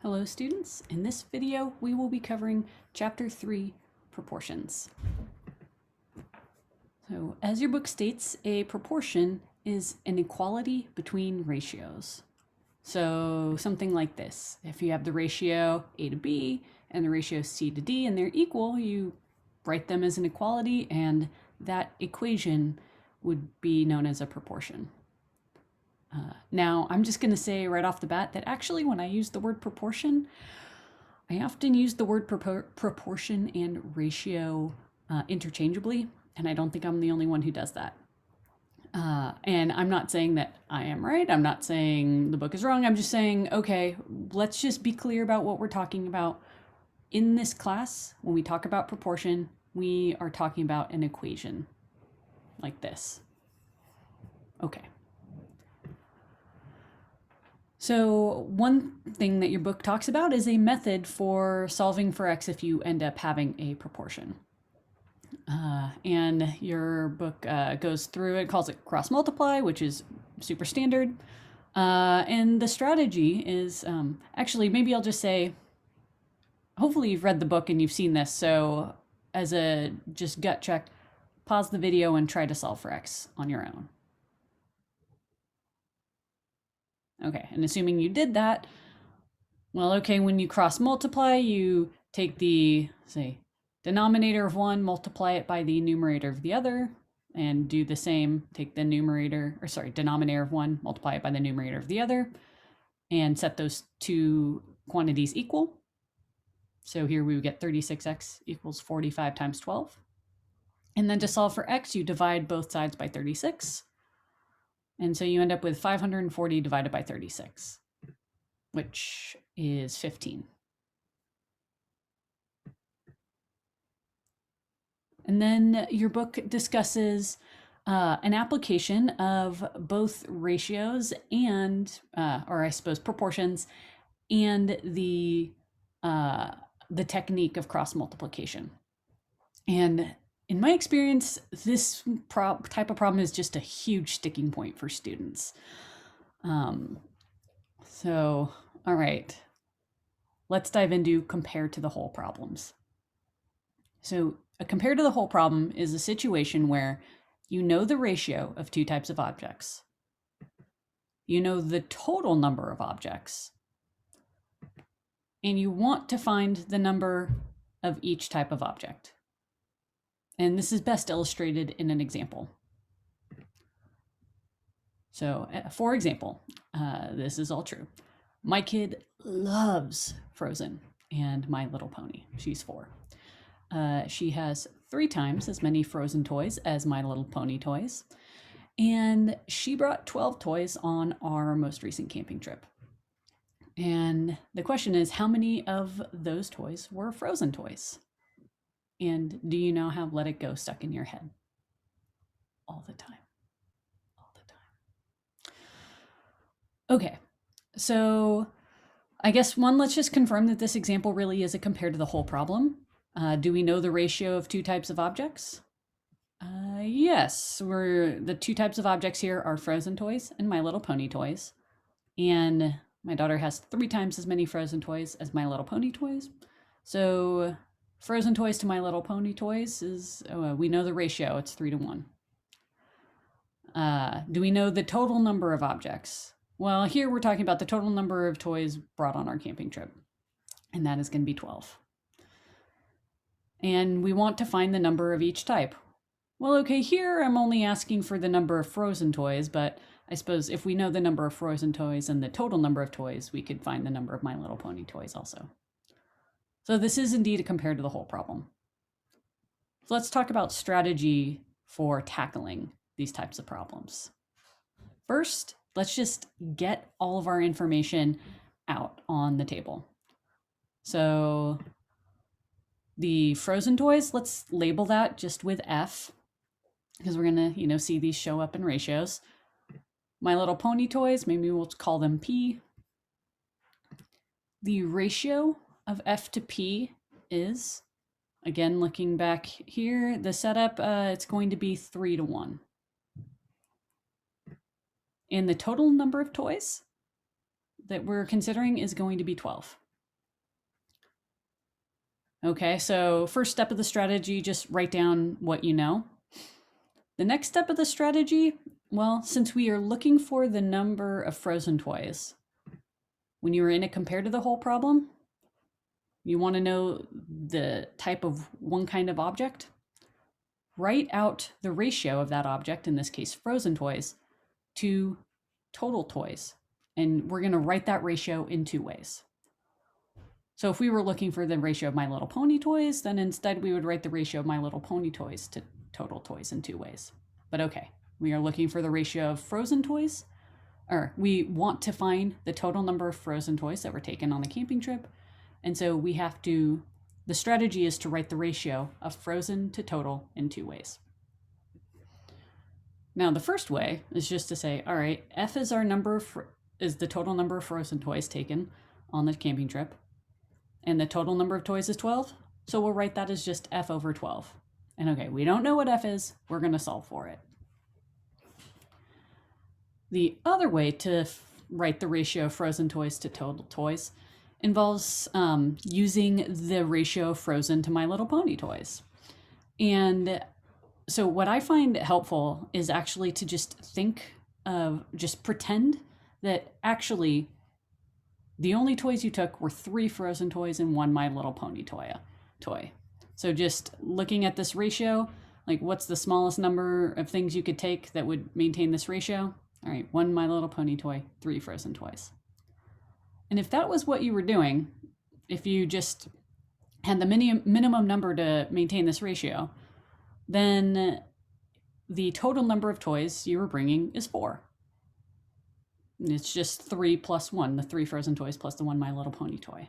Hello students, in this video we will be covering Chapter 3, Proportions. So as your book states, a proportion is an equality between ratios. So something like this, if you have the ratio A to B and the ratio C to D and they're equal, you write them as an equality and that equation would be known as a proportion. Now, I'm just going to say right off the bat that actually when I use the word proportion, I often use the word proportion and ratio interchangeably, and I don't think I'm the only one who does that. And I'm not saying that I am right. I'm not saying the book is wrong. I'm just saying, okay, let's just be clear about what we're talking about. In this class, when we talk about proportion, we are talking about an equation like this. Okay. So one thing that your book talks about is a method for solving for x if you end up having a proportion. And your book goes through it, calls it cross multiply, which is super standard. And the strategy is, actually, maybe I'll just say, hopefully you've read the book and you've seen this. So as a just gut check, pause the video and try to solve for x on your own. Okay, and assuming you did that, well, okay, when you cross multiply, you take the, say, denominator of one, multiply it by the numerator of the other, and do the same, take the denominator of one, multiply it by the numerator of the other, and set those two quantities equal. So here we would get 36x equals 45 times 12. And then to solve for x, you divide both sides by 36. And so you end up with 540 divided by 36, which is 15. And then your book discusses an application of both ratios and, or I suppose proportions, and the technique of cross multiplication. And in my experience, this type of problem is just a huge sticking point for students. So, all right, let's dive into compare to the whole problems. So a compare to the whole problem is a situation where you know the ratio of two types of objects. You know the total number of objects. And you want to find the number of each type of object. And this is best illustrated in an example. So, for example, this is all true. My kid loves Frozen and My Little Pony. She's 4. She has 3 times as many Frozen toys as My Little Pony toys. And she brought 12 toys on our most recent camping trip. And the question is, how many of those toys were Frozen toys? And do you now have Let It Go stuck in your head? All the time. All the time. Okay, so I guess let's just confirm that this example really is a compare to the whole problem. Do we know the ratio of two types of objects? Yes, the two types of objects here are Frozen toys and My Little Pony toys. And my daughter has 3 times as many Frozen toys as My Little Pony toys. So Frozen toys to My Little Pony toys is, we know the ratio, it's 3 to 1. Do we know the total number of objects? Well, here we're talking about the total number of toys brought on our camping trip, and that is going to be 12. And we want to find the number of each type. Well, okay, here I'm only asking for the number of Frozen toys, but I suppose if we know the number of Frozen toys and the total number of toys, we could find the number of My Little Pony toys also. So this is indeed a compare to the whole problem. So let's talk about strategy for tackling these types of problems. First, let's just get all of our information out on the table. So the Frozen toys, let's label that just with F, because we're gonna, see these show up in ratios. My Little Pony toys, maybe we'll call them P. The ratio of F to P is, again, looking back here, the setup, it's going to be 3 to 1. And the total number of toys that we're considering is going to be 12. Okay, so first step of the strategy, just write down what you know. The next step of the strategy, well, since we are looking for the number of frozen toys, when you are in it compared to the whole problem, you want to know the type of one kind of object, write out the ratio of that object, in this case frozen toys, to total toys. And we're going to write that ratio in two ways. So if we were looking for the ratio of My Little Pony toys, then instead we would write the ratio of My Little Pony toys to total toys in two ways. But okay, we are looking for the ratio of frozen toys, or we want to find the total number of frozen toys that were taken on the camping trip. And so we have to, the strategy is to write the ratio of frozen to total in two ways. Now the first way is just to say, all right, F is our number is the total number of frozen toys taken on the camping trip. And the total number of toys is 12. So we'll write that as just F over 12. And okay, we don't know what F is. We're going to solve for it. The other way to write the ratio of frozen toys to total toys involves using the ratio of frozen to My Little Pony toys. And so what I find helpful is actually to just think of, just pretend that actually the only toys you took were 3 frozen toys and 1 My Little Pony toy. So just looking at this ratio, like what's the smallest number of things you could take that would maintain this ratio? All right, 1 My Little Pony toy, 3 frozen toys. And if that was what you were doing, if you just had the minimum number to maintain this ratio, then the total number of toys you were bringing is 4. It's just 3 plus 1, the 3 frozen toys plus the 1 My Little Pony toy.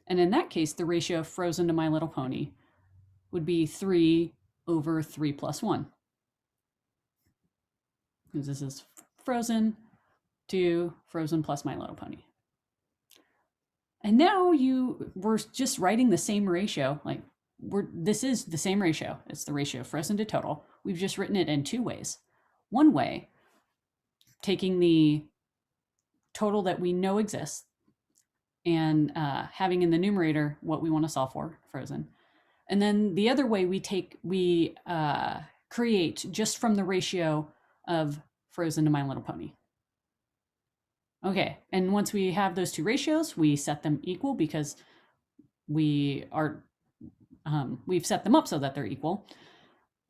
And in that case, the ratio of frozen to My Little Pony would be 3 over 3 plus 1. Because this is frozen to frozen plus My Little Pony. And now we're just writing the same ratio. Like this is the same ratio. It's the ratio of frozen to total. We've just written it in two ways. One way, taking the total that we know exists and having in the numerator what we want to solve for, frozen. And then the other way we create just from the ratio of frozen to My Little Pony. Okay, and once we have those two ratios, we set them equal because we've set them up so that they're equal.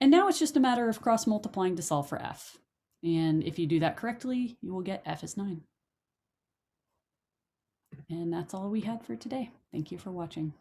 And now it's just a matter of cross multiplying to solve for F. And if you do that correctly, you will get F is 9. And that's all we had for today. Thank you for watching.